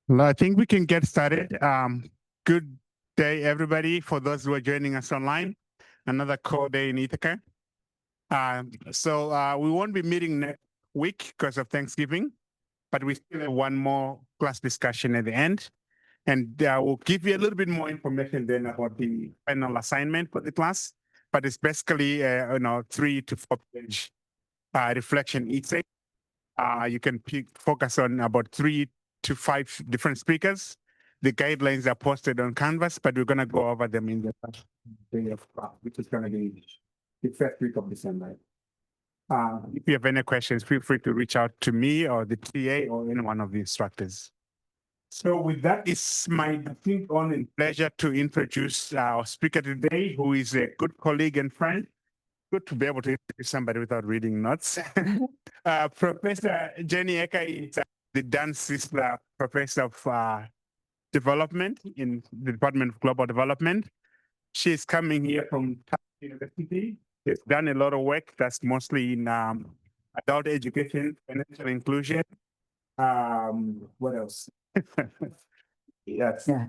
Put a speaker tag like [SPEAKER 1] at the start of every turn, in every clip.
[SPEAKER 1] Well, I think we can get started. Good day, everybody. For those who are joining us online, another core day in Ithaca. We won't be meeting next week because of Thanksgiving, but we still have one more class discussion at the end. And we'll give you a little bit more information then about the final assignment for the class. But it's basically, 3 to 4 page reflection each day. You can focus on about 3 to 5 different speakers. The guidelines are posted on Canvas, but we're going to go over them in the first day of class, which is going to be the first week of December. If you have any questions, feel free to reach out to me or the TA or any one of the instructors. So with that, it's my distinct honor and pleasure to introduce our speaker today, who is a good colleague and friend. Good to be able to introduce somebody without reading notes. Professor Jenny Aker is the Dan Sisler Professor of Development in the Department of Global Development. She is coming here from Tufts University. She's done a lot of work that's mostly in adult education, financial inclusion. What else? Yes.
[SPEAKER 2] Yeah,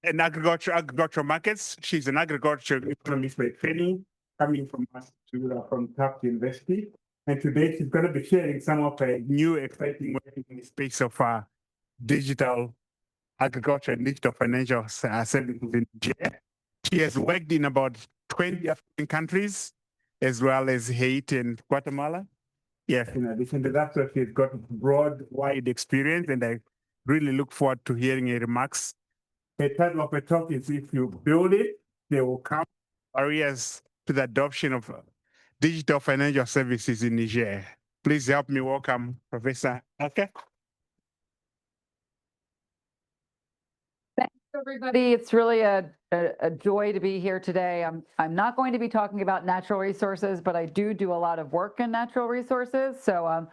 [SPEAKER 1] And agricultural markets. She's an agricultural economist by training, coming from Tufts University. And today she's going to be sharing some of her new exciting work in the space of digital agriculture and digital financial services in Niger. She has worked in about 20 African countries, as well as Haiti and Guatemala. Yes, in addition to that, so she's got broad, wide experience, and I really look forward to hearing her remarks. The title of her talk is "If You Build It, They Will Come: Barriers to the Adoption of Digital Financial Services in Niger." Please help me welcome Professor Aker.
[SPEAKER 2] Thanks, everybody. It's really a joy to be here today. I'm not going to be talking about natural resources, but I do a lot of work in natural resources. So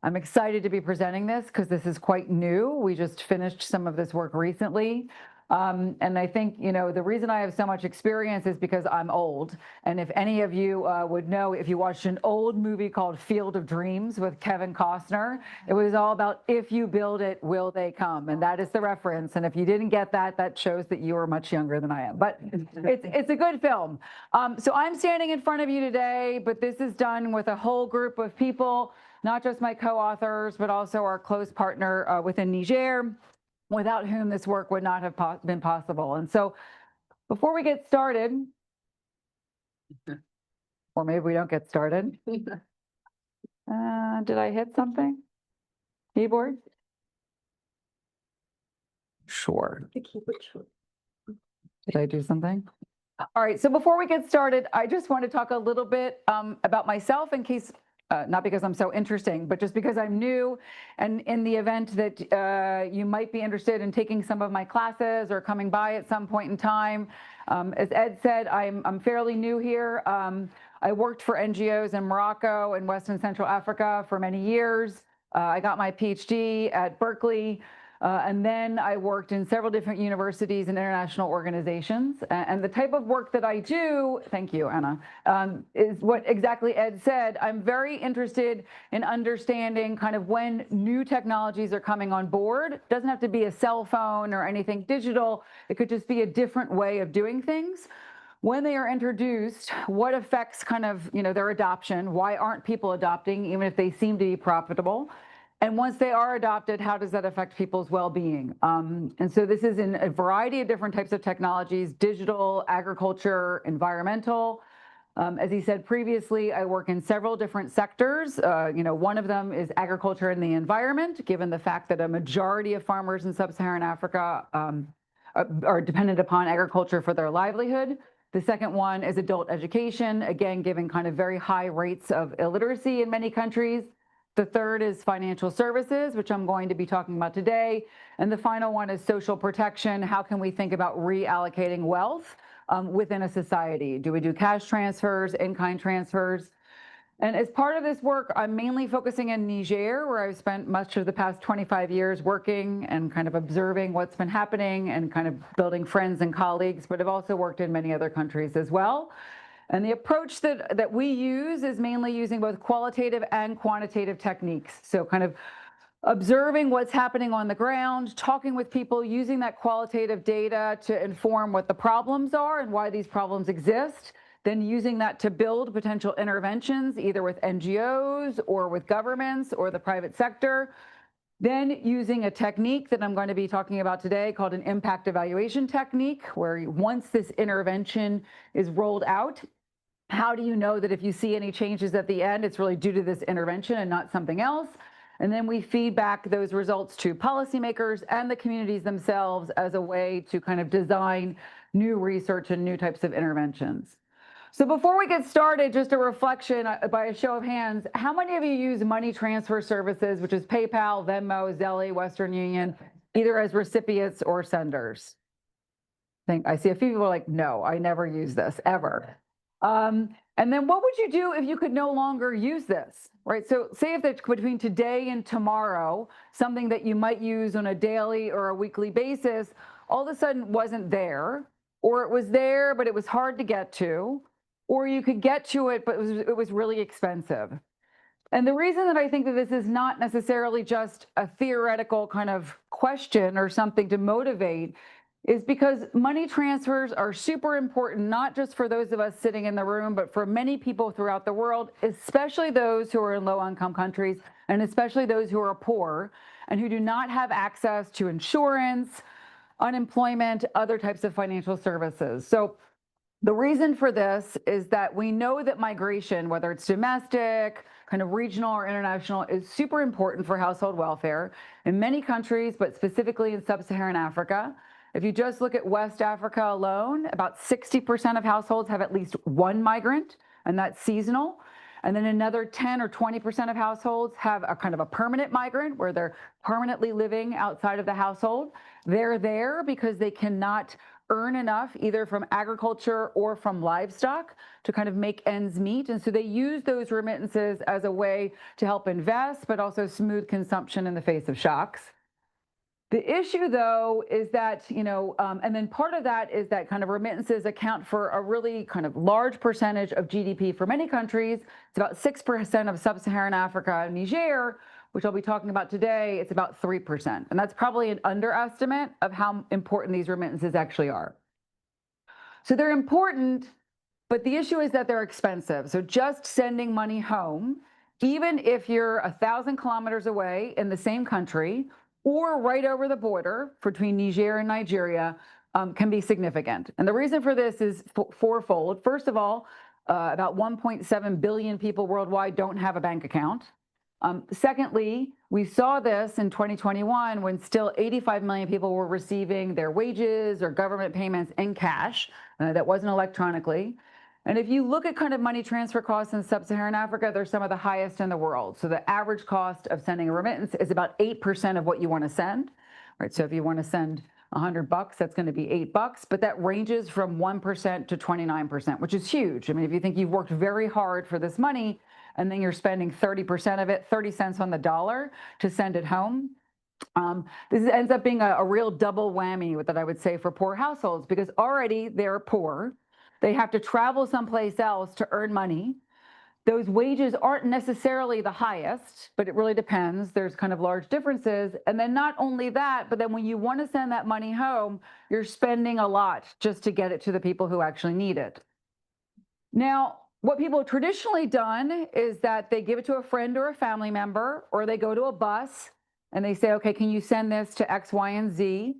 [SPEAKER 2] I'm excited to be presenting this because this is quite new. We just finished some of this work recently. And I think, the reason I have so much experience is because I'm old. And if any of you would know, if you watched an old movie called Field of Dreams with Kevin Costner, it was all about if you build it, will they come? And that is the reference. And if you didn't get that, that shows that you are much younger than I am. But it's a good film. So I'm standing in front of you today, but this is done with a whole group of people, not just my co-authors, but also our close partner within Niger, without whom this work would not have been possible. And so before we get started, or maybe we don't get started. Did I hit something? Keyboard? Sure. Did I do something? All right, so before we get started, I just want to talk a little bit about myself in case not because I'm so interesting, but just because I'm new, and in the event that you might be interested in taking some of my classes or coming by at some point in time. As Ed said, I'm fairly new here. I worked for NGOs in Morocco and West and Central Africa for many years. I got my PhD at Berkeley. And then I worked in several different universities and international organizations. And the type of work that I do, thank you, Anna, is what exactly Ed said. I'm very interested in understanding kind of when new technologies are coming on board. It doesn't have to be a cell phone or anything digital. It could just be a different way of doing things. When they are introduced, what affects kind of, their adoption? Why aren't people adopting, even if they seem to be profitable? And once they are adopted, how does that affect people's well-being? And so this is in a variety of different types of technologies: digital, agriculture, environmental. As he said previously, I work in several different sectors. One of them is agriculture and the environment, given the fact that a majority of farmers in sub-Saharan Africa are dependent upon agriculture for their livelihood. The second one is adult education, again, given kind of very high rates of illiteracy in many countries. The third is financial services, which I'm going to be talking about today. And the final one is social protection. How can we think about reallocating wealth within a society? Do we do cash transfers, in-kind transfers? And as part of this work, I'm mainly focusing in Niger, where I've spent much of the past 25 years working and kind of observing what's been happening and kind of building friends and colleagues, but I've also worked in many other countries as well. And the approach that we use is mainly using both qualitative and quantitative techniques. So kind of observing what's happening on the ground, talking with people, using that qualitative data to inform what the problems are and why these problems exist, then using that to build potential interventions, either with NGOs or with governments or the private sector. Then using a technique that I'm going to be talking about today called an impact evaluation technique, where once this intervention is rolled out, how do you know that if you see any changes at the end, it's really due to this intervention and not something else? And then we feed back those results to policymakers and the communities themselves as a way to kind of design new research and new types of interventions. So before we get started, just a reflection by a show of hands, how many of you use money transfer services, which is PayPal, Venmo, Zelle, Western Union, either as recipients or senders? I see a few people are like, no, I never use this, ever. And then what would you do if you could no longer use this, right? So say if it's between today and tomorrow, something that you might use on a daily or a weekly basis, all of a sudden wasn't there, or it was there, but it was hard to get to, or you could get to it, but it was really expensive. And the reason that I think that this is not necessarily just a theoretical kind of question or something to motivate is because money transfers are super important, not just for those of us sitting in the room, but for many people throughout the world, especially those who are in low-income countries, and especially those who are poor and who do not have access to insurance, unemployment, other types of financial services. So the reason for this is that we know that migration, whether it's domestic, kind of regional or international, is super important for household welfare in many countries, but specifically in sub-Saharan Africa. If you just look at West Africa alone, about 60% of households have at least one migrant, and that's seasonal. And then another 10 or 20% of households have a kind of a permanent migrant where they're permanently living outside of the household. They're there because they cannot earn enough either from agriculture or from livestock to kind of make ends meet. And so they use those remittances as a way to help invest, but also smooth consumption in the face of shocks. The issue, though, is that, and then part of that is that kind of remittances account for a really kind of large percentage of GDP for many countries. It's about 6% of sub-Saharan Africa. Niger, which I'll be talking about today, it's about 3%. And that's probably an underestimate of how important these remittances actually are. So they're important, but the issue is that they're expensive. So just sending money home, even if you're 1,000 kilometers away in the same country, or right over the border between Niger and Nigeria, can be significant. And the reason for this is fourfold. First of all, about 1.7 billion people worldwide don't have a bank account. Secondly, we saw this in 2021 when still 85 million people were receiving their wages or government payments in cash. That wasn't electronically. And if you look at kind of money transfer costs in sub-Saharan Africa, they're some of the highest in the world. So the average cost of sending a remittance is about 8% of what you want to send, right? So if you want to send $100, that's going to be $8, but that ranges from 1% to 29%, which is huge. I mean, if you think you've worked very hard for this money and then you're spending 30% of it, 30 cents on the dollar to send it home, this ends up being a real double whammy that I would say for poor households, because already they're poor. They have to travel someplace else to earn money. Those wages aren't necessarily the highest, but it really depends. There's kind of large differences. And then not only that, but then when you want to send that money home, you're spending a lot just to get it to the people who actually need it. Now, what people have traditionally done is that they give it to a friend or a family member, or they go to a bus and they say, okay, can you send this to X, Y, and Z?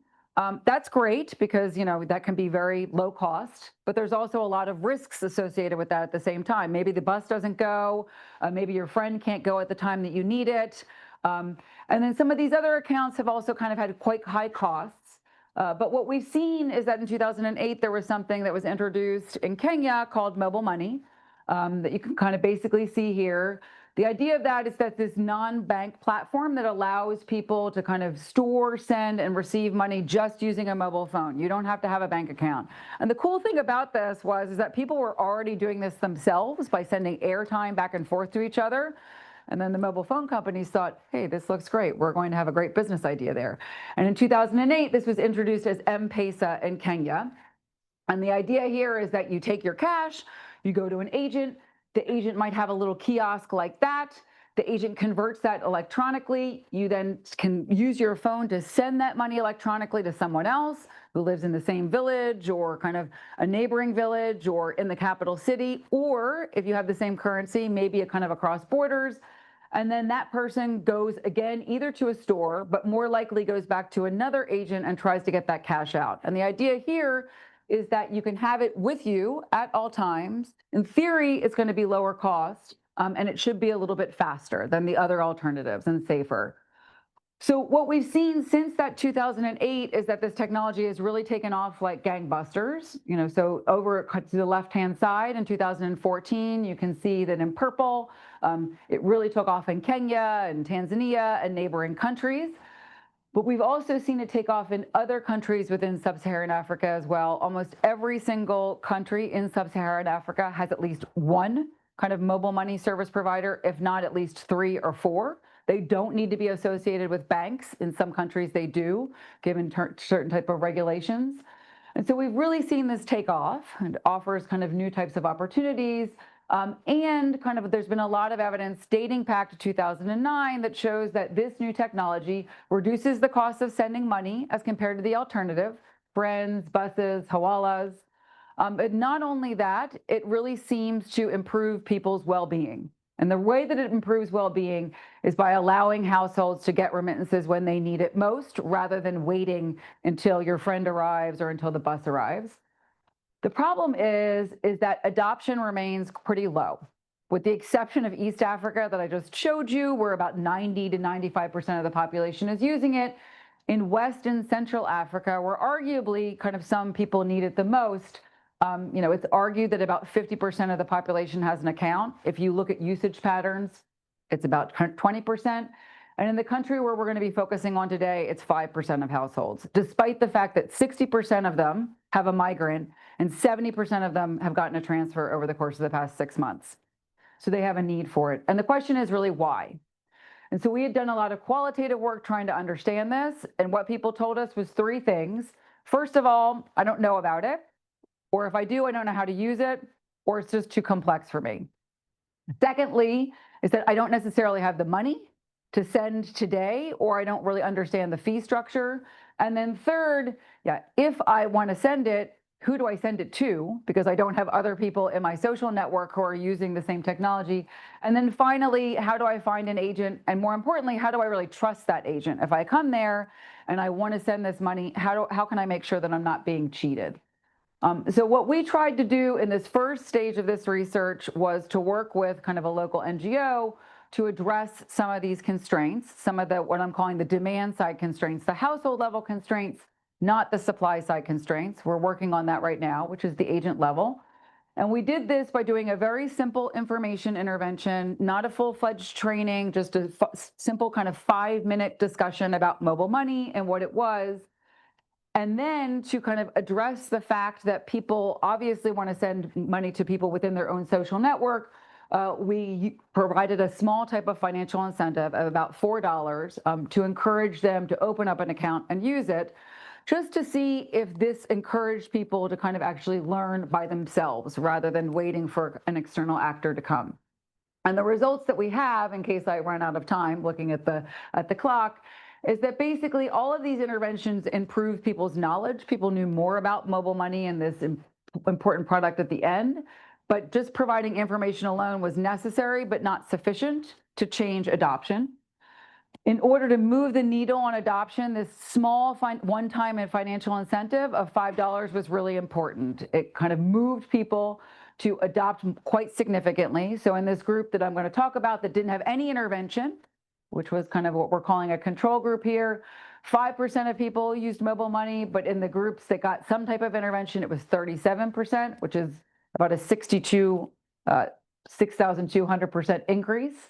[SPEAKER 2] That's great because, that can be very low cost, but there's also a lot of risks associated with that at the same time. Maybe the bus doesn't go, maybe your friend can't go at the time that you need it. And then some of these other accounts have also kind of had quite high costs. But what we've seen is that in 2008, there was something that was introduced in Kenya called mobile money that you can kind of basically see here. The idea of that is that this non-bank platform that allows people to kind of store, send, and receive money just using a mobile phone. You don't have to have a bank account. And the cool thing about this is that people were already doing this themselves by sending airtime back and forth to each other. And then the mobile phone companies thought, hey, this looks great. We're going to have a great business idea there. And in 2008, this was introduced as M-Pesa in Kenya. And the idea here is that you take your cash, you go to an agent. The agent might have a little kiosk like that. The agent converts that electronically. You then can use your phone to send that money electronically to someone else who lives in the same village or kind of a neighboring village or in the capital city, or if you have the same currency, maybe a kind of across borders. And then that person goes again either to a store, but more likely goes back to another agent and tries to get that cash out. And the idea here is that you can have it with you at all times. In theory, it's going to be lower cost, and it should be a little bit faster than the other alternatives and safer. So what we've seen since that 2008 is that this technology has really taken off like gangbusters. So over to the left-hand side in 2014, you can see that in purple, it really took off in Kenya and Tanzania and neighboring countries. But we've also seen it take off in other countries within sub-Saharan Africa as well. Almost every single country in sub-Saharan Africa has at least one kind of mobile money service provider, if not at least 3 or 4. They don't need to be associated with banks. In some countries they do, given certain type of regulations. And so we've really seen this take off and offers kind of new types of opportunities. And kind of there's been a lot of evidence dating back to 2009 that shows that this new technology reduces the cost of sending money as compared to the alternative, friends, buses, hawalas. But not only that, it really seems to improve people's well-being. And the way that it improves well-being is by allowing households to get remittances when they need it most, rather than waiting until your friend arrives or until the bus arrives. The problem is that adoption remains pretty low. With the exception of East Africa that I just showed you, where about 90 to 95% of the population is using it. In West and Central Africa, where arguably kind of some people need it the most, it's argued that about 50% of the population has an account. If you look at usage patterns, it's about 20%. And in the country where we're going to be focusing on today, it's 5% of households, despite the fact that 60% of them have a migrant and 70% of them have gotten a transfer over the course of the past 6 months. So they have a need for it. And the question is really why? And so we had done a lot of qualitative work trying to understand this. And what people told us was 3 things. First of all, I don't know about it. Or if I do, I don't know how to use it, or it's just too complex for me. Secondly, is that I don't necessarily have the money to send today, or I don't really understand the fee structure. And then third, if I want to send it, who do I send it to? Because I don't have other people in my social network who are using the same technology. And then finally, how do I find an agent? And more importantly, how do I really trust that agent? If I come there and I want to send this money, how can I make sure that I'm not being cheated? So what we tried to do in this first stage of this research was to work with kind of a local NGO to address some of these constraints, some of what I'm calling the demand side constraints, the household level constraints, not the supply side constraints. We're working on that right now, which is the agent level. And we did this by doing a very simple information intervention, not a full-fledged training, just a simple kind of 5-minute discussion about mobile money and what it was. And then to kind of address the fact that people obviously want to send money to people within their own social network, we provided a small type of financial incentive of about $4 to encourage them to open up an account and use it, just to see if this encouraged people to kind of actually learn by themselves rather than waiting for an external actor to come. And the results that we have, in case I run out of time looking at the clock, is that basically all of these interventions improved people's knowledge. People knew more about mobile money and this important product at the end, but just providing information alone was necessary but not sufficient to change adoption. In order to move the needle on adoption, this small one-time financial incentive of $5 was really important. It kind of moved people to adopt quite significantly. So in this group that I'm going to talk about that didn't have any intervention, which was kind of what we're calling a control group here, 5% of people used mobile money, but in the groups that got some type of intervention, it was 37%, which is about a 6,200% increase.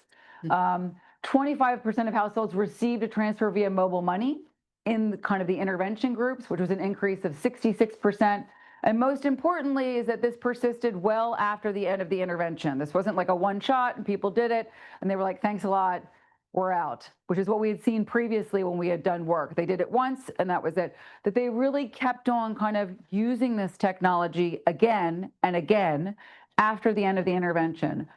[SPEAKER 2] 25% of households received a transfer via mobile money in kind of the intervention groups, which was an increase of 66%. And most importantly is that this persisted well after the end of the intervention. This wasn't like a one shot and people did it and they were like, thanks a lot, we're out, which is what we had seen previously when we had done work. They did it once and that was it. That they really kept on kind of using this technology again and again after the end of the intervention.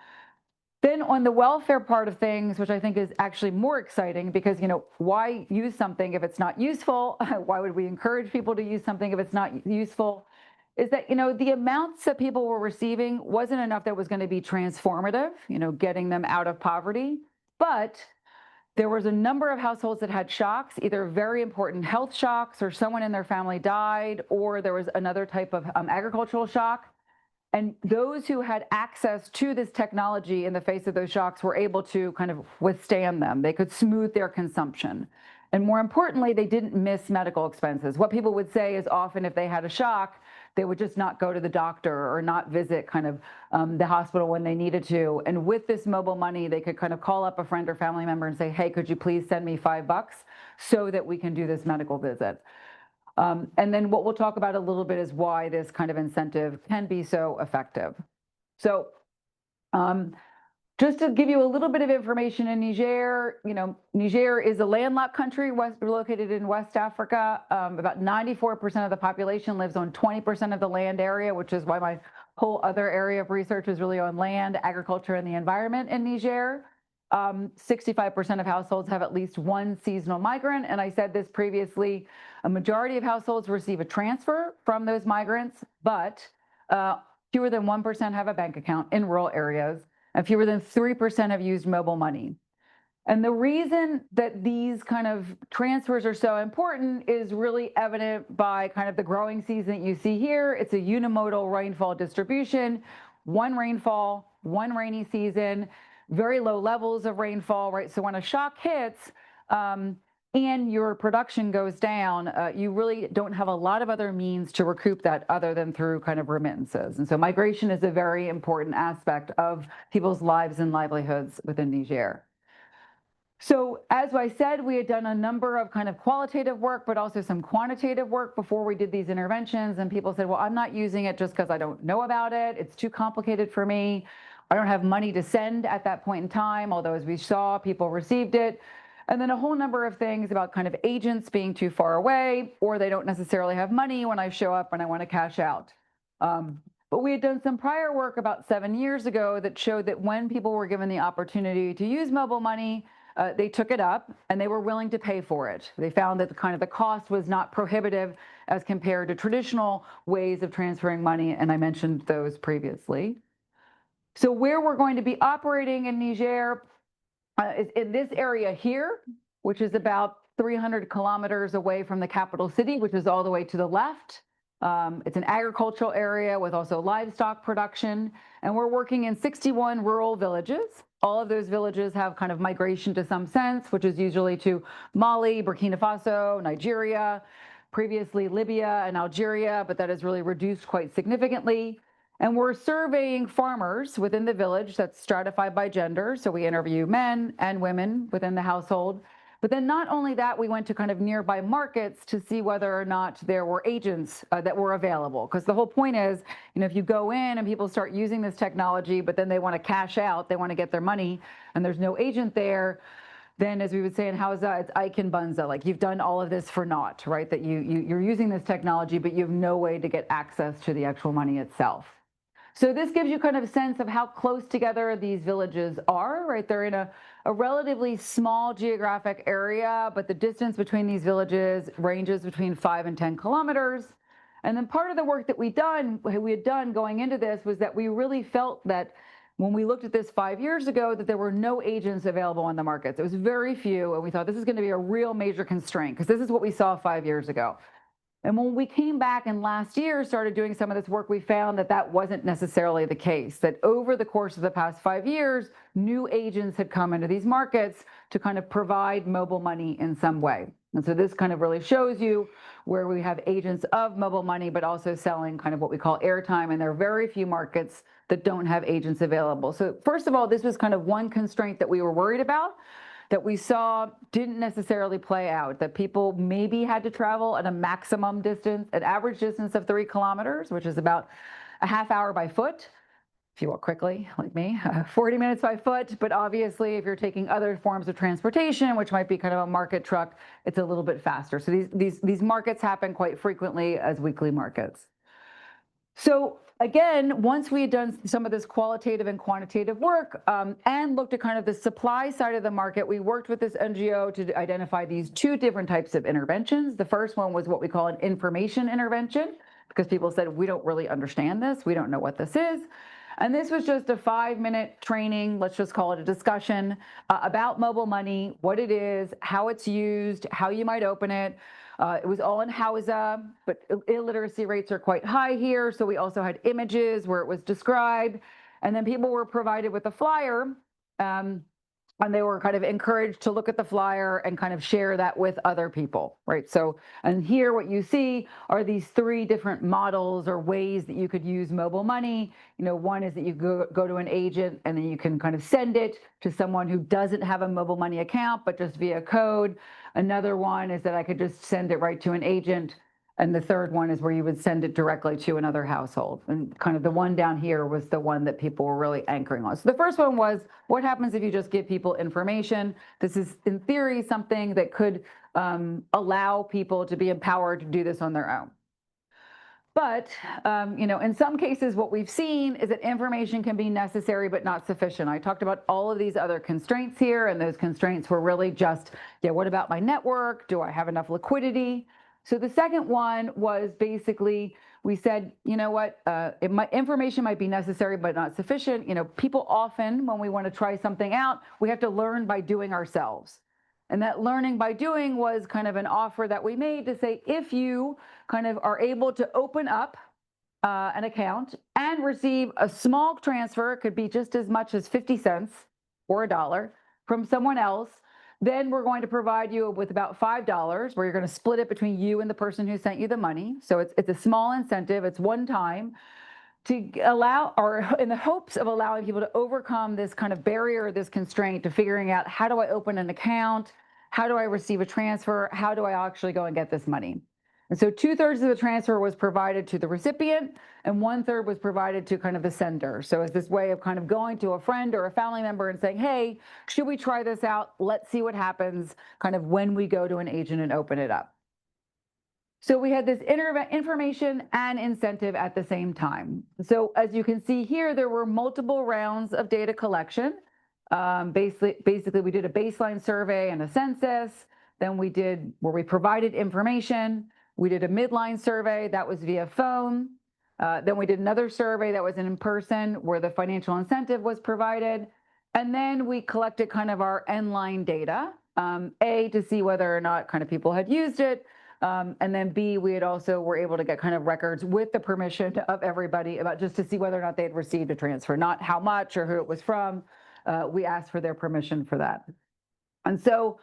[SPEAKER 2] Then on the welfare part of things, which I think is actually more exciting because, why use something if it's not useful? Why would we encourage people to use something if it's not useful? Is that, the amounts that people were receiving wasn't enough that was going to be transformative, getting them out of poverty. But there was a number of households that had shocks, either very important health shocks or someone in their family died, or there was another type of agricultural shock. And those who had access to this technology in the face of those shocks were able to kind of withstand them. They could smooth their consumption. And more importantly, they didn't miss medical expenses. What people would say is often if they had a shock, they would just not go to the doctor or not visit kind of the hospital when they needed to. And with this mobile money, they could kind of call up a friend or family member and say, hey, could you please send me $5 so that we can do this medical visit? And then what we'll talk about a little bit is why this kind of incentive can be so effective. So just to give you a little bit of information in Niger, Niger is a landlocked country located in West Africa. About 94% of the population lives on 20% of the land area, which is why my whole other area of research is really on land, agriculture, and the environment in Niger. 65% of households have at least one seasonal migrant. And I said this previously, a majority of households receive a transfer from those migrants, but fewer than 1% have a bank account in rural areas, and fewer than 3% have used mobile money. And the reason that these kind of transfers are so important is really evident by kind of the growing season that you see here. It's a unimodal rainfall distribution, one rainfall, one rainy season, very low levels of rainfall, right? So when a shock hits and your production goes down, you really don't have a lot of other means to recoup that other than through kind of remittances. And so migration is a very important aspect of people's lives and livelihoods within Niger. So as I said, we had done a number of kind of qualitative work, but also some quantitative work before we did these interventions. And people said, well, I'm not using it just because I don't know about it. It's too complicated for me. I don't have money to send at that point in time, although as we saw, people received it. And then a whole number of things about kind of agents being too far away, or they don't necessarily have money when I show up and I want to cash out. But we had done some prior work about 7 years ago that showed that when people were given the opportunity to use mobile money, they took it up and they were willing to pay for it. They found that the cost was not prohibitive as compared to traditional ways of transferring money, and I mentioned those previously. So where we're going to be operating in Niger is in this area here, which is about 300 kilometers away from the capital city, which is all the way to the left. It's an agricultural area with also livestock production, and we're working in 61 rural villages. All of those villages have kind of migration to some sense, which is usually to Mali, Burkina Faso, Nigeria, previously Libya and Algeria, but that has really reduced quite significantly. And we're surveying farmers within the village that's stratified by gender. So we interview men and women within the household. But then not only that, we went to kind of nearby markets to see whether or not there were agents that were available. Because the whole point is, if you go in and people start using this technology, but then they want to cash out, they want to get their money, and there's no agent there, then as we would say in Hausa, it's Aiken Banza, like you've done all of this for naught, right? That you're using this technology, but you have no way to get access to the actual money itself. So this gives you kind of a sense of how close together these villages are, right? They're in a relatively small geographic area, but the distance between these villages ranges between 5 and 10 kilometers. And then part of the work that we had done going into this was that we really felt that when we looked at this 5 years ago, that there were no agents available on the markets. It was very few, and we thought this is going to be a real major constraint because this is what we saw 5 years ago. And when we came back and last year started doing some of this work, we found that that wasn't necessarily the case, that over the course of the past 5 years, new agents had come into these markets to kind of provide mobile money in some way. And so this kind of really shows you where we have agents of mobile money, but also selling kind of what we call airtime. And there are very few markets that don't have agents available. So first of all, this was kind of one constraint that we were worried about, that we saw didn't necessarily play out, that people maybe had to travel at a maximum distance, an average distance of 3 kilometers, which is about a half hour by foot, if you walk quickly, like me, 40 minutes by foot. But obviously, if you're taking other forms of transportation, which might be kind of a market truck, it's a little bit faster. So these markets happen quite frequently as weekly markets. So again, once we had done some of this qualitative and quantitative work and looked at kind of the supply side of the market, we worked with this NGO to identify these two different types of interventions. The first one was what we call an information intervention, because people said, we don't really understand this. We don't know what this is. And this was just a 5-minute training, let's just call it a discussion about mobile money, what it is, how it's used, how you might open it. It was all in Hausa, but illiteracy rates are quite high here. So we also had images where it was described. And then people were provided with a flyer. And they were kind of encouraged to look at the flyer and kind of share that with other people, right? So, and here what you see are these 3 different models or ways that you could use mobile money. You know, one is that you go to an agent and then you can kind of send it to someone who doesn't have a mobile money account, but just via code. Another one is that I could just send it right to an agent. And the third one is where you would send it directly to another household. And kind of the one down here was the one that people were really anchoring on. So the first one was, what happens if you just give people information? This is, in theory, something that could allow people to be empowered to do this on their own. But, you know, in some cases, what we've seen is that information can be necessary but not sufficient. I talked about all of these other constraints here, and those constraints were really just, yeah, what about my network? Do I have enough liquidity? So the second one was basically, we said, you know what, information might be necessary but not sufficient. You know, people often, when we want to try something out, we have to learn by doing ourselves. And that learning by doing was kind of an offer that we made to say, if you kind of are able to open up an account and receive a small transfer, it could be just as much as 50 cents or $1 from someone else, then we're going to provide you with about $5 where you're going to split it between you and the person who sent you the money. So it's a small incentive. It's one time to allow, or in the hopes of allowing people to overcome this kind of barrier, this constraint to figuring out, how do I open an account? How do I receive a transfer? How do I actually go and get this money? And so 2/3 of the transfer was provided to the recipient and 1/3 was provided to kind of the sender. So it's this way of kind of going to a friend or a family member and saying, hey, should we try this out? Let's see what happens kind of when we go to an agent and open it up. So we had this information and incentive at the same time. So as you can see here, there were multiple rounds of data collection. Basically, we did a baseline survey and a census. Then we did where we provided information. We did a midline survey that was via phone. Then we did another survey that was in person where the financial incentive was provided. And then we collected kind of our end-line data, A, to see whether or not kind of people had used it. And then B, we had also were able to get kind of records with the permission of everybody about just to see whether or not they had received a transfer, not how much or who it was from. We asked for their permission for that. And so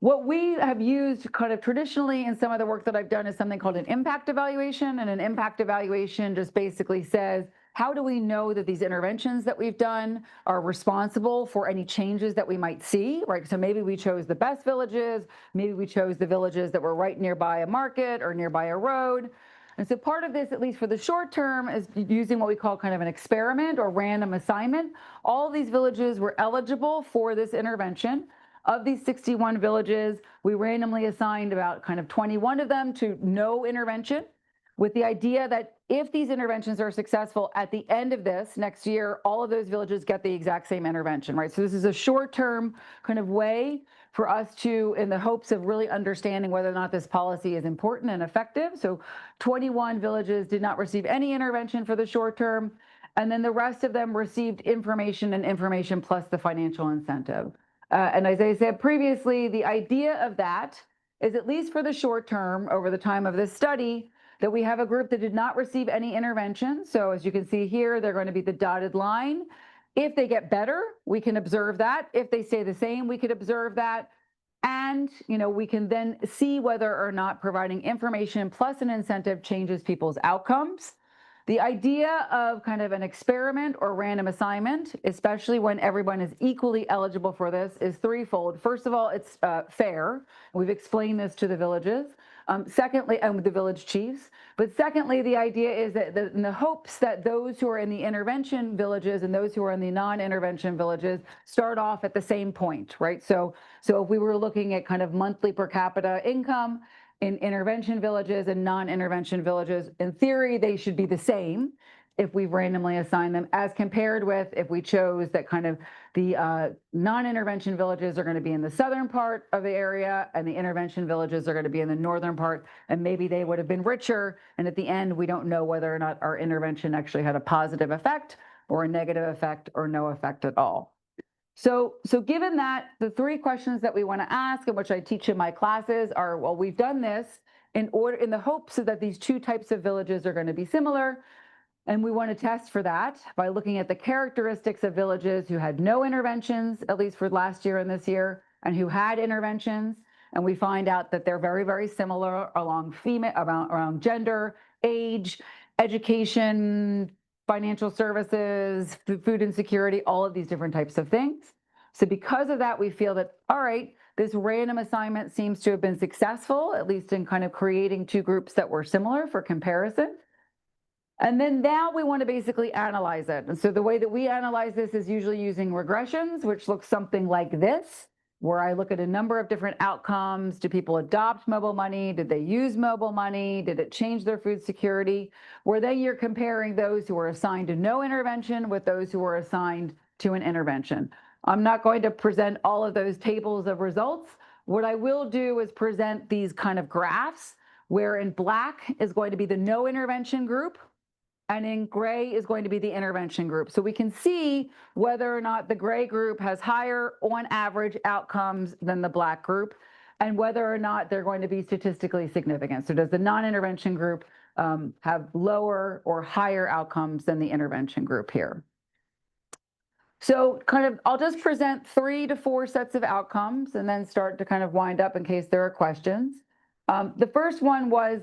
[SPEAKER 2] what we have used kind of traditionally in some of the work that I've done is something called an impact evaluation. And an impact evaluation just basically says, how do we know that these interventions that we've done are responsible for any changes that we might see, right? So maybe we chose the best villages, maybe we chose the villages that were right nearby a market or nearby a road. And so part of this, at least for the short term, is using what we call kind of an experiment or random assignment. All these villages were eligible for this intervention. Of these 61 villages, we randomly assigned about kind of 21 of them to no intervention, with the idea that if these interventions are successful at the end of this next year, all of those villages get the exact same intervention, right? So this is a short-term kind of way for us to, in the hopes of really understanding whether or not this policy is important and effective. So 21 villages did not receive any intervention for the short term, and then the rest of them received information and information plus the financial incentive. And as I said previously, the idea of that is, at least for the short term, over the time of this study, that we have a group that did not receive any intervention. So as you can see here, they're going to be the dotted line. If they get better, we can observe that. If they stay the same, we could observe that. And, you know, we can then see whether or not providing information plus an incentive changes people's outcomes. The idea of kind of an experiment or random assignment, especially when everyone is equally eligible for this, is threefold. First of all, it's fair. We've explained this to the villages. Secondly, and with the village chiefs. But secondly, the idea is that in the hopes that those who are in the intervention villages and those who are in the non-intervention villages start off at the same point, right? So if we were looking at kind of monthly per capita income in intervention villages and non-intervention villages, in theory, they should be the same. if we randomly assign them, as compared with if we chose that kind of the non-intervention villages are going to be in the southern part of the area and the intervention villages are going to be in the northern part, and maybe they would have been richer. And at the end, we don't know whether or not our intervention actually had a positive effect or a negative effect or no effect at all. So given that, the three questions that we want to ask, and which I teach in my classes, are, well, we've done this in the hopes that these two types of villages are going to be similar. And we want to test for that by looking at the characteristics of villages who had no interventions, at least for last year and this year, and who had interventions. And we find out that they're very, very similar along around gender, age, education, financial services, food insecurity, all of these different types of things. So because of that, we feel that, all right, this random assignment seems to have been successful, at least in kind of creating two groups that were similar for comparison. And then now we want to basically analyze it. And so the way that we analyze this is usually using regressions, which looks something like this, where I look at a number of different outcomes. Do people adopt mobile money? Did they use mobile money? Did it change their food security? Where then you're comparing those who were assigned to no intervention with those who were assigned to an intervention. I'm not going to present all of those tables of results. What I will do is present these kind of graphs, where in black is going to be the no intervention group, and in gray is going to be the intervention group. So we can see whether or not the gray group has higher, on average, outcomes than the black group, and whether or not they're going to be statistically significant. So does the non-intervention group have lower or higher outcomes than the intervention group here? So I'll just present 3 to 4 sets of outcomes and then start to kind of wind up in case there are questions. The first one was,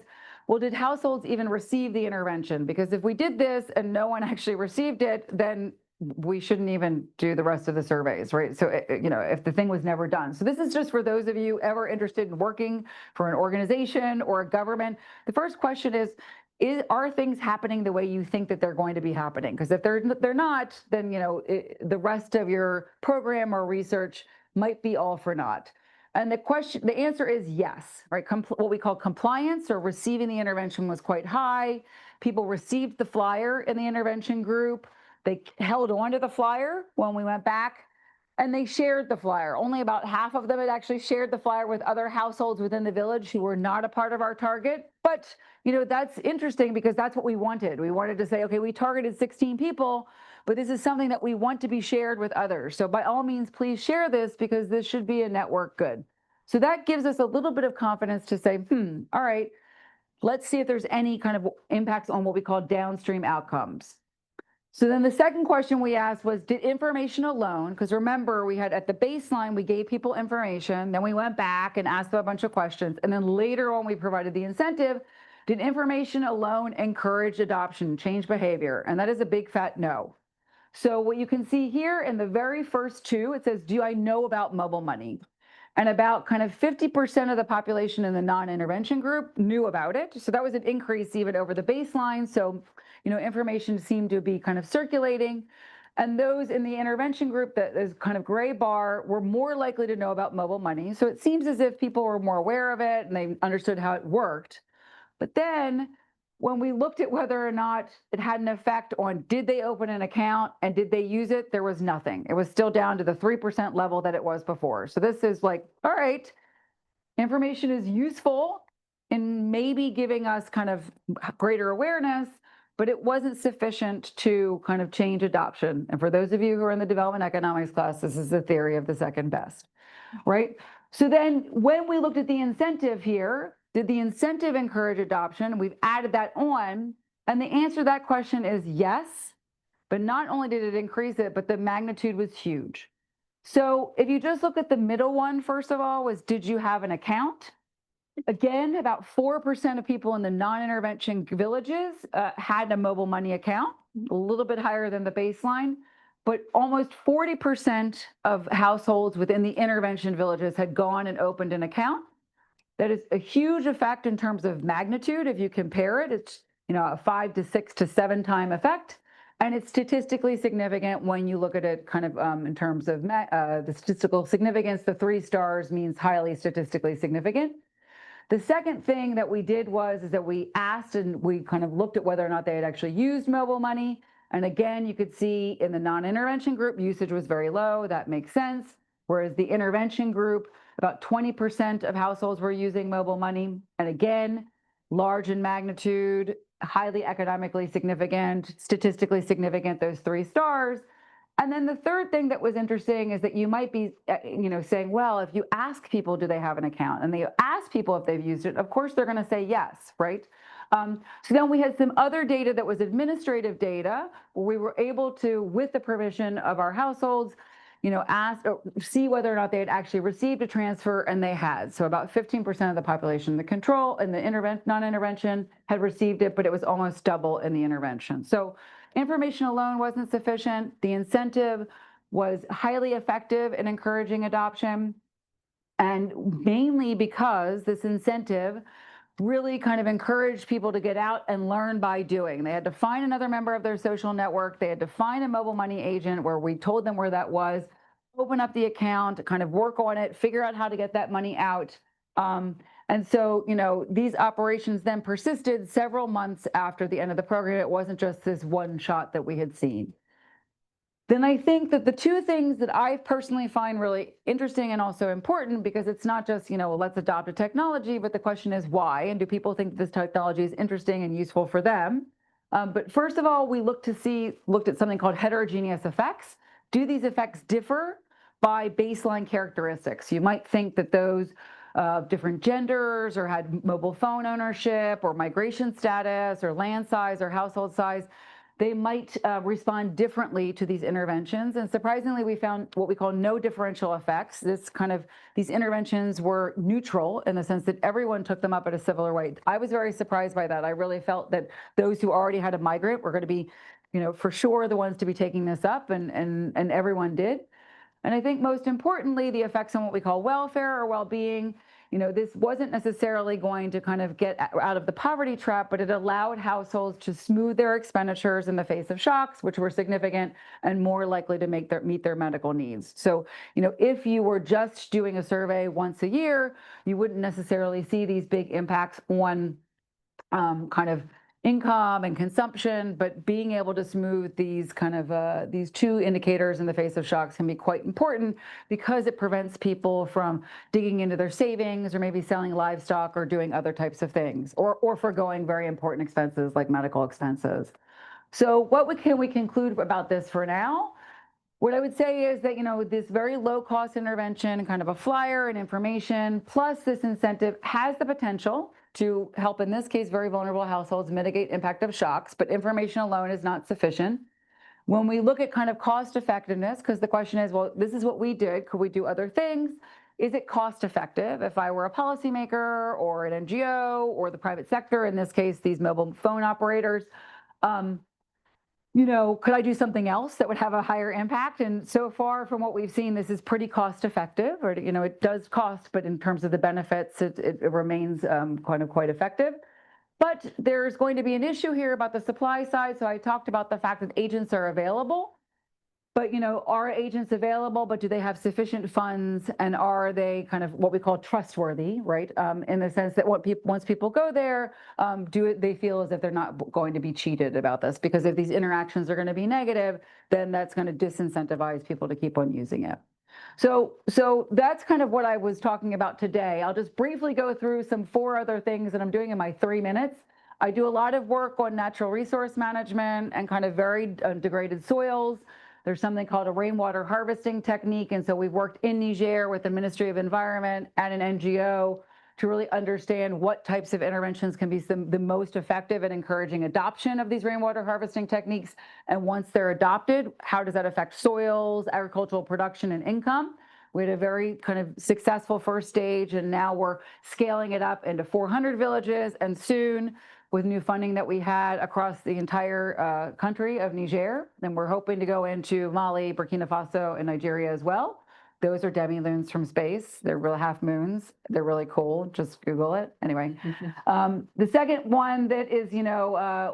[SPEAKER 2] well, did households even receive the intervention? Because if we did this and no one actually received it, then we shouldn't even do the rest of the surveys, right? So, if the thing was never done. So this is just for those of you ever interested in working for an organization or a government. The first question is, are things happening the way you think that they're going to be happening? Because if they're not, then, the rest of your program or research might be all for naught. And the answer is yes, right? What we call compliance or receiving the intervention was quite high. People received the flyer in the intervention group. They held on to the flyer when we went back, and they shared the flyer. Only about half of them had actually shared the flyer with other households within the village who were not a part of our target. But, that's interesting because that's what we wanted. We wanted to say, okay, we targeted 16 people, but this is something that we want to be shared with others. So by all means, please share this because this should be a network good. So that gives us a little bit of confidence to say, all right, let's see if there's any kind of impacts on what we call downstream outcomes. So then the second question we asked was, did information alone, because remember we had at the baseline, we gave people information, then we went back and asked them a bunch of questions. And then later on we provided the incentive. Did information alone encourage adoption, change behavior? And that is a big fat no. So what you can see here in the very first two, it says, do I know about mobile money? And about kind of 50% of the population in the non-intervention group knew about it. So that was an increase even over the baseline. So, information seemed to be kind of circulating. And those in the intervention group, that is kind of gray bar, were more likely to know about mobile money. So it seems as if people were more aware of it and they understood how it worked. But then when we looked at whether or not it had an effect on did they open an account and did they use it, there was nothing. It was still down to the 3% level that it was before. So this is like, all right, information is useful in maybe giving us kind of greater awareness, but it wasn't sufficient to kind of change adoption. And for those of you who are in the development economics class, this is the theory of the second best, right? So then when we looked at the incentive here, did the incentive encourage adoption? We've added that on, and the answer to that question is yes, but not only did it increase it, but the magnitude was huge. So if you just look at the middle one, first of all, was did you have an account? Again, about 4% of people in the non-intervention villages had a mobile money account, a little bit higher than the baseline, but almost 40% of households within the intervention villages had gone and opened an account. That is a huge effect in terms of magnitude. If you compare it, it's a 5 to 6 to 7 time effect. And it's statistically significant when you look at it kind of in terms of the statistical significance. The 3 stars means highly statistically significant. The second thing that we did is that we asked and we kind of looked at whether or not they had actually used mobile money. And again, you could see in the non-intervention group, usage was very low. That makes sense. Whereas the intervention group, about 20% of households were using mobile money. And again, large in magnitude, highly economically significant, statistically significant, those 3 stars. And then the third thing that was interesting is that you might be, saying, well, if you ask people, do they have an account? And they ask people if they've used it, of course, they're going to say yes, right? So then we had some other data that was administrative data, where we were able to, with the permission of our households, ask or see whether or not they had actually received a transfer, and they had. So about 15% of the population, the control and the non-intervention had received it, but it was almost double in the intervention. So information alone wasn't sufficient. The incentive was highly effective in encouraging adoption, and mainly because this incentive really kind of encouraged people to get out and learn by doing. They had to find another member of their social network. They had to find a mobile money agent where we told them where that was, open up the account, kind of work on it, figure out how to get that money out. And so, these operations then persisted several months after the end of the program. It wasn't just this one shot that we had seen. Then I think that the 2 things that I personally find really interesting and also important, because it's not just, let's adopt a technology, but the question is why, and do people think this technology is interesting and useful for them? But first of all, we looked at something called heterogeneous effects. Do these effects differ by baseline characteristics? You might think that those different genders or had mobile phone ownership or migration status or land size or household size, they might respond differently to these interventions. And surprisingly, we found what we call no differential effects. These interventions were neutral in the sense that everyone took them up at a similar way. I was very surprised by that. I really felt that those who already had a migrant were going to be, for sure the ones to be taking this up, and everyone did. And I think most importantly, the effects on what we call welfare or well-being, this wasn't necessarily going to kind of get out of the poverty trap, but it allowed households to smooth their expenditures in the face of shocks, which were significant and more likely to meet their medical needs. So, if you were just doing a survey once a year, you wouldn't necessarily see these big impacts on kind of income and consumption, but being able to smooth these kind of these 2 indicators in the face of shocks can be quite important, because it prevents people from digging into their savings or maybe selling livestock or doing other types of things, or foregoing very important expenses like medical expenses. So what can we conclude about this for now? What I would say is that, this very low cost intervention, kind of a flyer and information, plus this incentive has the potential to help, in this case, very vulnerable households mitigate impact of shocks, but information alone is not sufficient. When we look at kind of cost effectiveness, because the question is, well, this is what we did, could we do other things? Is it cost effective? If I were a policymaker or an NGO or the private sector, in this case, these mobile phone operators, could I do something else that would have a higher impact? And so far from what we've seen, this is pretty cost effective, or, it does cost, but in terms of the benefits, it remains quite effective. But there's going to be an issue here about the supply side. So I talked about the fact that agents are available, but, are agents available, but do they have sufficient funds, and are they kind of what we call trustworthy, right? In the sense that once people go there, they feel as if they're not going to be cheated about this? Because if these interactions are going to be negative, then that's going to disincentivize people to keep on using it. So that's kind of what I was talking about today. I'll just briefly go through some 4 other things that I'm doing in my 3 minutes. I do a lot of work on natural resource management and kind of very degraded soils. There's something called a rainwater harvesting technique. And so we've worked in Niger with the Ministry of Environment and an NGO to really understand what types of interventions can be the most effective in encouraging adoption of these rainwater harvesting techniques. And once they're adopted, how does that affect soils, agricultural production, and income? We had a very kind of successful first stage, and now we're scaling it up into 400 villages, and soon, with new funding that we had, across the entire country of Niger. And we're hoping to go into Mali, Burkina Faso, and Nigeria as well. Those are demi-lunes from space. They're real half moons. They're really cool. Just Google it. Anyway, the second one that is,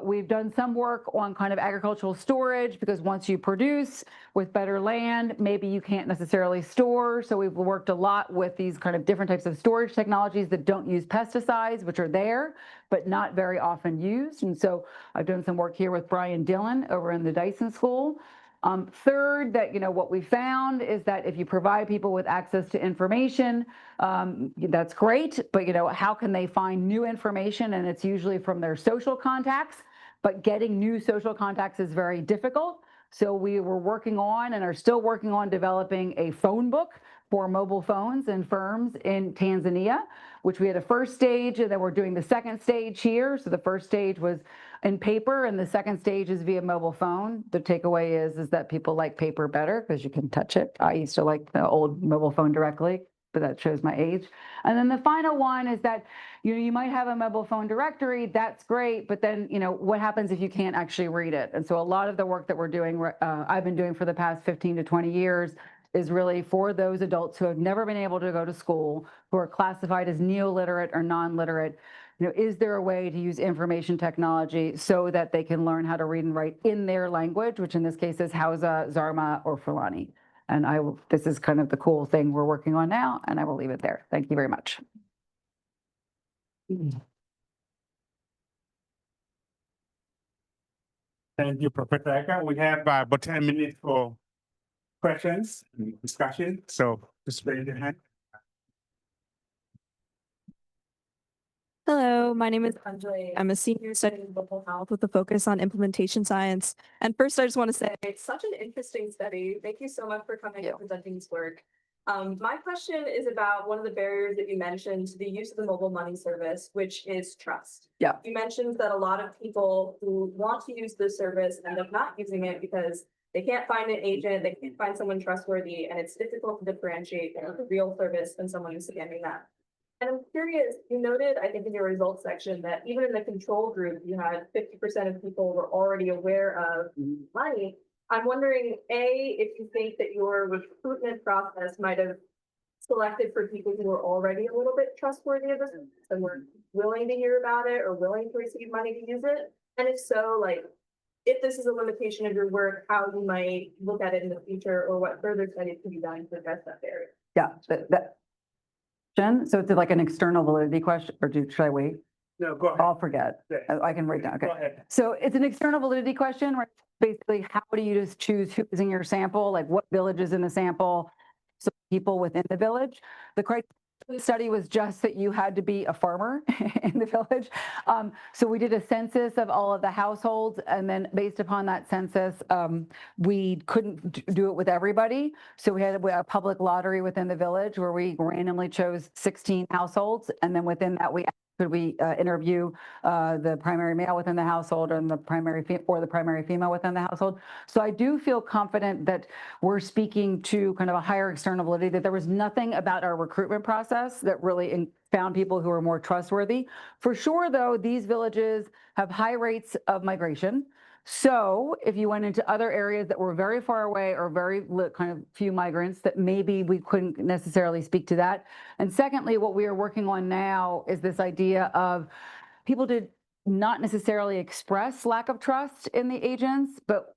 [SPEAKER 2] we've done some work on kind of agricultural storage, because once you produce with better land, maybe you can't necessarily store. So we've worked a lot with these kind of different types of storage technologies that don't use pesticides, which are there, but not very often used. And so I've done some work here with Brian Dillon over in the Dyson School. Third, that, what we found is that if you provide people with access to information, that's great, but, how can they find new information? And it's usually from their social contacts, but getting new social contacts is very difficult. So we were working on and are still working on developing a phone book for mobile phones and firms in Tanzania, which we had a first stage, and then we're doing the second stage here. So the first stage was in paper, and the second stage is via mobile phone. The takeaway is that people like paper better because you can touch it. I used to like the old mobile phone directly, but that shows my age. And then the final one is that you might have a mobile phone directory. That's great, but then what happens if you can't actually read it? And so a lot of the work that we're doing, I've been doing for the past 15 to 20 years, is really for those adults who have never been able to go to school, who are classified as neoliterate or non-literate. Is there a way to use information technology so that they can learn how to read and write in their language, which in this case is Hausa, Zarma, or Fulani? And this is kind of the cool thing we're working on now, and I will leave it there. Thank you very much.
[SPEAKER 1] Thank you, Professor Aker. We have about 10 minutes for questions and discussion. So just raise your hand.
[SPEAKER 3] Hello, my name is Anjali. I'm a senior studying global health with a focus on implementation science. And first, I just want to say it's such an interesting study. Thank you so much for coming and presenting this work. My question is about one of the barriers that you mentioned to the use of the mobile money service, which is trust.
[SPEAKER 2] Yeah.
[SPEAKER 3] You mentioned that a lot of people who want to use this service end up not using it because they can't find an agent, they can't find someone trustworthy, and it's difficult to differentiate a real service from someone who's scamming that. And I'm curious, you noted, I think in your results section, that even in the control group, you had 50% of people were already aware of money. I'm wondering, A, if you think that your recruitment process might have selected for people who were already a little bit trustworthy of this and were willing to hear about it or willing to receive money to use it. And if so, if this is a limitation of your work, how you might look at it in the future, or what further studies can be done to address that barrier?
[SPEAKER 2] Yeah, so it's like an external validity question, or should I wait?
[SPEAKER 1] No, go ahead.
[SPEAKER 2] I'll forget. I can write down. Okay.
[SPEAKER 1] Go ahead.
[SPEAKER 2] So it's an external validity question, right? Basically, how do you just choose who's in your sample? Like what village is in the sample? So people within the village. The criteria for the study was just that you had to be a farmer in the village. So we did a census of all of the households, and then based upon that census, we couldn't do it with everybody. So we had a public lottery within the village where we randomly chose 16 households, and then within that could we interview the primary male within the household and the primary female within the household. So I do feel confident that we're speaking to kind of a higher external validity, that there was nothing about our recruitment process that really found people who are more trustworthy. For sure, though, these villages have high rates of migration. So if you went into other areas that were very far away or very kind of few migrants, that maybe we couldn't necessarily speak to that. And secondly, what we are working on now is this idea of people did not necessarily express lack of trust in the agents, but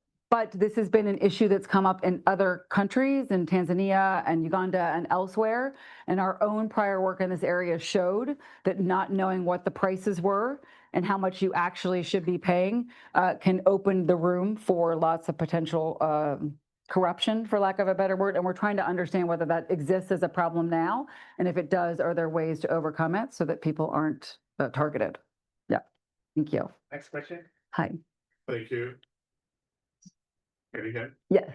[SPEAKER 2] this has been an issue that's come up in other countries, in Tanzania and Uganda and elsewhere. And our own prior work in this area showed that not knowing what the prices were and how much you actually should be paying can open the room for lots of potential corruption, for lack of a better word. And we're trying to understand whether that exists as a problem now. And if it does, are there ways to overcome it so that people aren't targeted? Yeah. Thank you.
[SPEAKER 1] Next question.
[SPEAKER 2] Hi.
[SPEAKER 1] Thank you. Can you hear?
[SPEAKER 2] Yes.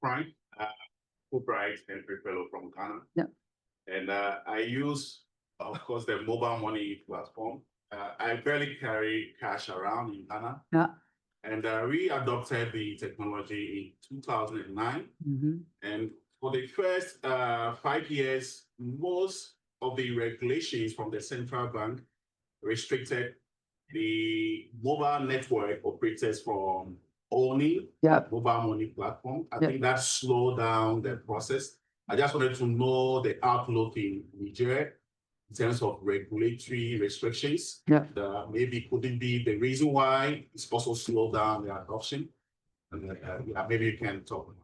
[SPEAKER 1] Frank, Fulbright entry fellow from Ghana.
[SPEAKER 2] Yeah.
[SPEAKER 1] And I use, of course, the mobile money platform. I barely carry cash around in Ghana.
[SPEAKER 2] Yeah.
[SPEAKER 1] And we adopted the technology in 2009.
[SPEAKER 2] Mm-hmm.
[SPEAKER 1] And for the first 5 years, most of the regulations from the central bank restricted the mobile network operators from
[SPEAKER 4] only
[SPEAKER 2] Yep.
[SPEAKER 4] mobile money platform. I
[SPEAKER 2] Yep.
[SPEAKER 4] think that slowed down the process. I just wanted to know the outlook in Niger in terms of regulatory restrictions.
[SPEAKER 2] Yeah.
[SPEAKER 4] Maybe could it be the reason why it's also slowed down the adoption? And yeah, maybe you can talk.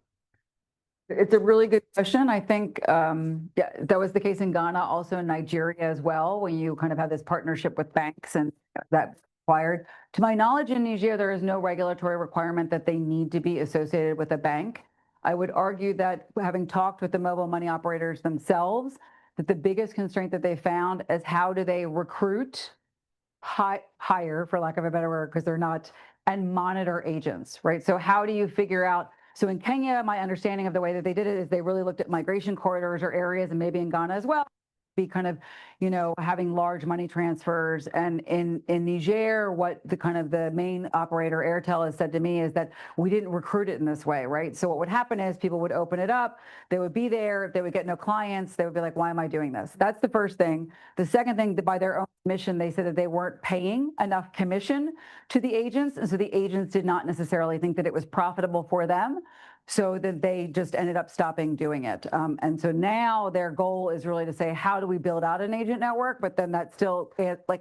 [SPEAKER 2] It's a really good question. I think, yeah, that was the case in Ghana, also in Nigeria as well, when you kind of have this partnership with banks and that required. To my knowledge, in Niger, there is no regulatory requirement that they need to be associated with a bank. I would argue that, having talked with the mobile money operators themselves, that the biggest constraint that they found is how do they recruit, hire, for lack of a better word, because they're not, and monitor agents, right? So how do you figure out? So in Kenya, my understanding of the way that they did it is they really looked at migration corridors or areas, and maybe in Ghana as well, be kind of, having large money transfers. And in Niger, what the kind of the main operator, Airtel, has said to me is that we didn't recruit it in this way, right? So what would happen is people would open it up, they would be there, they would get no clients, they would be like, why am I doing this? That's the first thing. The second thing, by their own admission, they said that they weren't paying enough commission to the agents, and so the agents did not necessarily think that it was profitable for them, so that they just ended up stopping doing it. And so now their goal is really to say, how do we build out an agent network? But then that still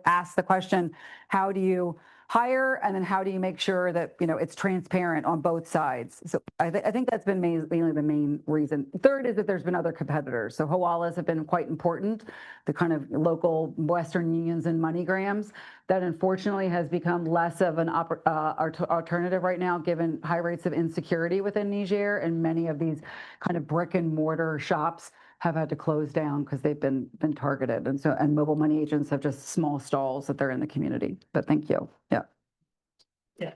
[SPEAKER 2] asks the question, how do you hire, and then how do you make sure that it's transparent on both sides? So I think that's been mainly the main reason. Third is that there's been other competitors. So hawalas have been quite important, the kind of local Western unions and MoneyGrams. That unfortunately has become less of an alternative right now, given high rates of insecurity within Niger, and many of these kind of brick and mortar shops have had to close down because they've been targeted. And mobile money agents have just small stalls that they're in the community. But thank you. Yeah.
[SPEAKER 5] Yeah,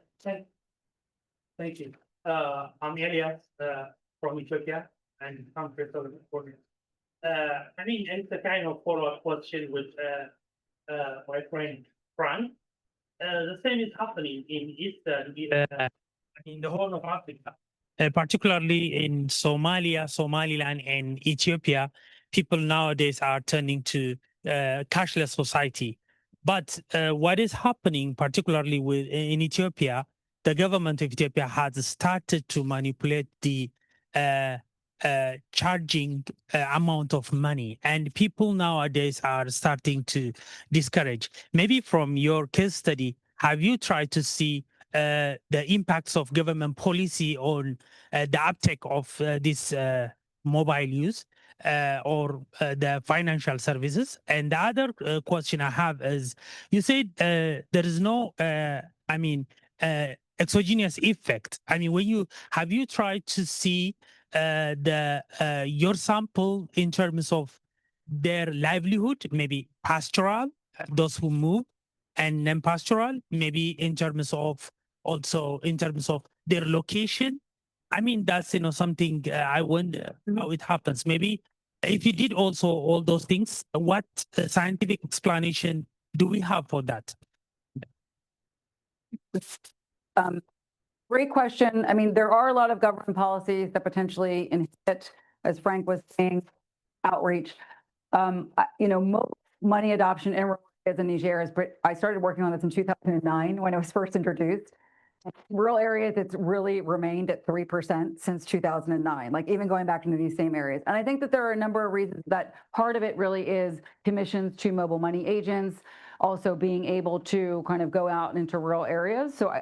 [SPEAKER 5] thank you. I'm Elias from Ethiopia, and I'm from Cornell. I mean, it's a kind of follow-up question with my friend Frank. The same is happening in Eastern, in the whole of Africa, particularly in Somalia, Somaliland, and Ethiopia. People nowadays are turning to cashless society. But what is happening, particularly in Ethiopia, the government of Ethiopia has started to manipulate the charging amount of money, and people nowadays are starting to discourage. Maybe from your case study, have you tried to see the impacts of government policy on the uptake of this mobile use or the financial services? And the other question I have is, you said there is no, exogenous effect. I mean, have you tried to see your sample in terms of their livelihood, maybe pastoral, those who move, and non-pastoral, maybe in terms of their location? I mean, that's something I wonder how it happens. Maybe if you did also all those things, what scientific explanation do we have for that?
[SPEAKER 2] Great question. I mean, there are a lot of government policies that potentially inhibit, as Frank was saying, outreach. Most money adoption in rural areas in Niger is, I started working on this in 2009 when it was first introduced. In rural areas, it's really remained at 3% since 2009, like even going back into these same areas. And I think that there are a number of reasons that part of it really is commissions to mobile money agents, also being able to kind of go out into rural areas. So,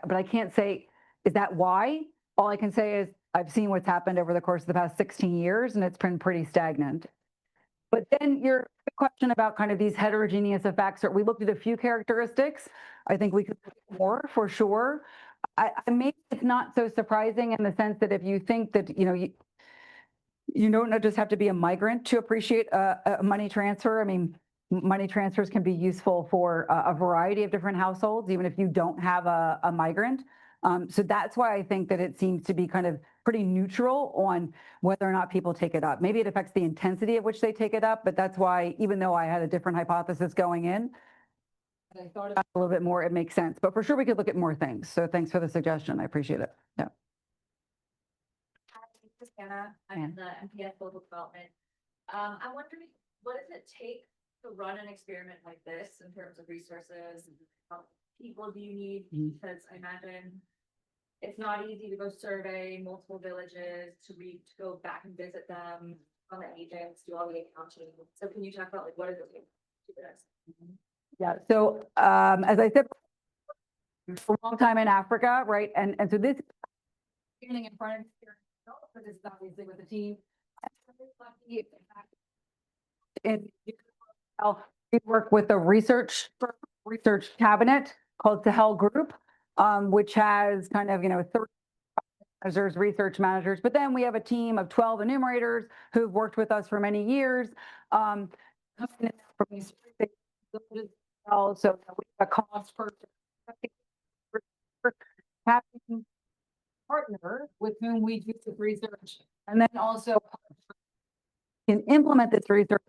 [SPEAKER 2] but I can't say, is that why? All I can say is I've seen what's happened over the course of the past 16 years, and it's been pretty stagnant. But then your question about kind of these heterogeneous effects, we looked at a few characteristics. I think we could look at more for sure. Maybe it's not so surprising in the sense that if you think that, you don't just have to be a migrant to appreciate a money transfer. I mean, money transfers can be useful for a variety of different households, even if you don't have a migrant. So that's why I think that it seems to be kind of pretty neutral on whether or not people take it up. Maybe it affects the intensity at which they take it up, but that's why, even though I had a different hypothesis going in, I thought about it a little bit more, it makes sense. But for sure, we could look at more things. So thanks for the suggestion. I appreciate it. Yeah.
[SPEAKER 6] Hi, this is Hannah. I'm in the MPS Global Development. I'm wondering, what does it take to run an experiment like this in terms of resources? How many people do you need? Because I imagine it's not easy to go survey multiple villages, to go back and visit them, on the agents, do all the accounting. So can you talk about like, what is it to do this?
[SPEAKER 2] Yeah, so as I said, for a long time in Africa, right? And so this standing in front of you, but this is obviously with the team. In we work with a research cabinet called Sahel Group, which has kind of 30 managers, research managers, but then we have a team of 12 enumerators who've worked with us for many years. Also, we have a cost per having partner with whom we do this research, and then also can implement this research,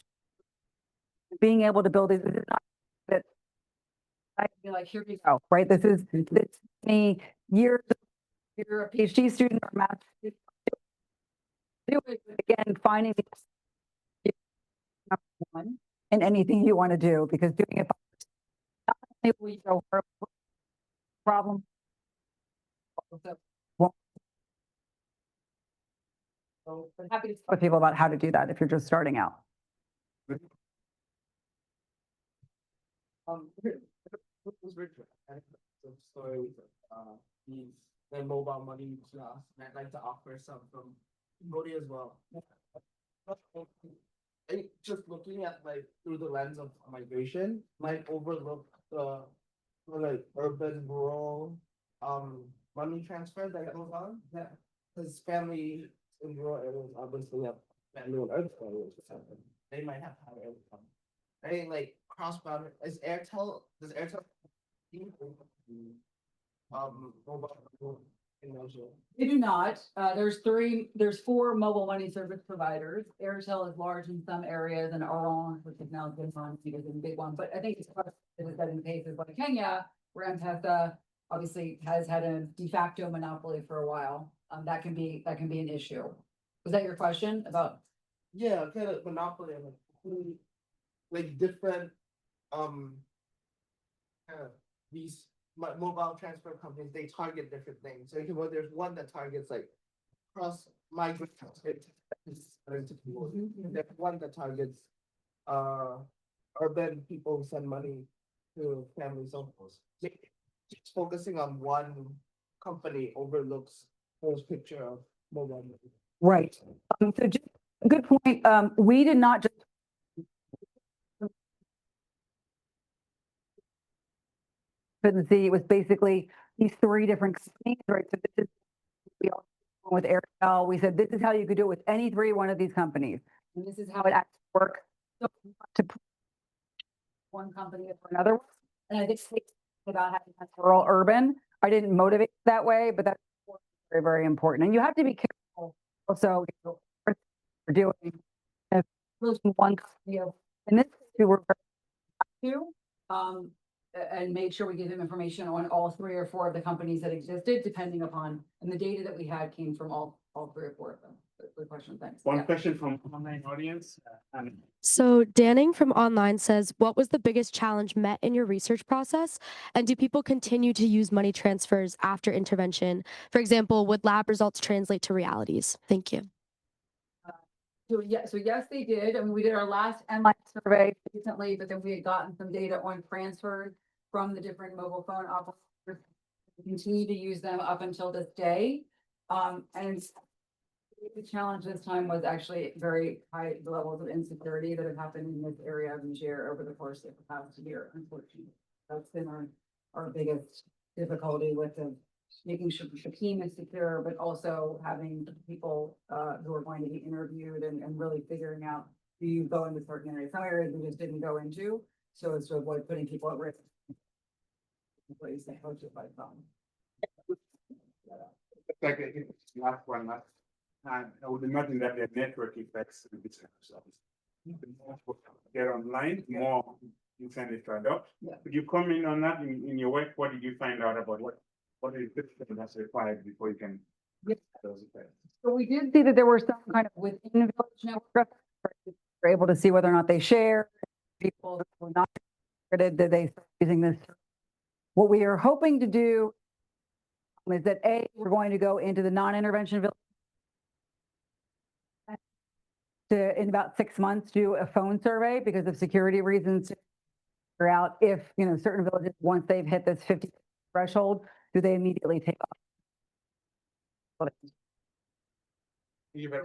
[SPEAKER 2] being able to build it. This is not that I can be like, here you go, right? This me years. You're a PhD student or master's student. Do it again, finding number one in anything you want to do, because doing it not only will you go for a problem. So I'm happy to talk with people about how to do that if you're just starting out.
[SPEAKER 7] Was Richard and some stories he's the mobile money class, and I'd like to offer some from Cambodia as well. Just looking at like through the lens of migration, might overlook the like urban rural money transfer that goes on. Yeah, because family in rural areas obviously have family in urban areas or something. They might have higher income. Right, like cross boundary. Does Airtel mobile in Niger?
[SPEAKER 2] They do not. There's 4 mobile money service providers. Airtel is large in some areas, and Orange, which is now good one, because it's a big one. But I think it's in cases like Kenya, where M-Pesa obviously has had a de facto monopoly for a while. That can be an issue. Was that your question about?
[SPEAKER 7] Yeah, kind of monopoly of like different these mobile transfer companies, they target different things. So well, there's one that targets like cross migrant there's one that targets urban people who send money to families. So just focusing on one company overlooks the whole picture of mobile money.
[SPEAKER 2] Right. So just a good point. We did not just couldn't see. It was basically these 3 different companies, right? So this is we all with Airtel. We said this is how you could do it with any one of these companies, and this is how it actually works. So to put one company for another, and I think about having rural urban. I didn't motivate that way, but that's very, very important. And you have to be careful also what you're doing. If one company, and this we were to and made sure we give them information on all 3 or 4 of the companies that existed, depending upon, and the data that we had came from all 3 or 4 of them. Good question, thanks.
[SPEAKER 1] One question from online audience.
[SPEAKER 8] So Danning from online says, what was the biggest challenge met in your research process? And do people continue to use money transfers after intervention? For example, would lab results translate to realities? Thank you.
[SPEAKER 2] So yes, they did. I mean, we did our last MI survey recently, but then we had gotten some data on transfers from the different mobile phone operators. We continue to use them up until this day. And the challenge this time was actually very high levels of insecurity that have happened in this area of Niger over the course of the past year, unfortunately. That's been our biggest difficulty with making sure the team is secure, but also having people who are going to be interviewed and really figuring out, do you go into certain areas? Some areas we just didn't go into, so as to avoid putting people at risk. Employees that coach it by phone.
[SPEAKER 1] Like last one, and I would imagine that the network effects the business service. The more people get online, the more you tend to adopt.
[SPEAKER 2] Yeah.
[SPEAKER 1] Could you comment on that in your work? What did you find out about what is that's required before you can get those effects?
[SPEAKER 2] So we did see that there were some kind of within village network, we're able to see whether or not they share, people who were not credited, that they start using this. What we are hoping to do is that A, we're going to go into the non-intervention village to, in about 6 months, do a phone survey because of security reasons, to figure out if, you know, certain villages, once they've hit this 50 threshold, do they immediately take off?
[SPEAKER 7] Thank you very much.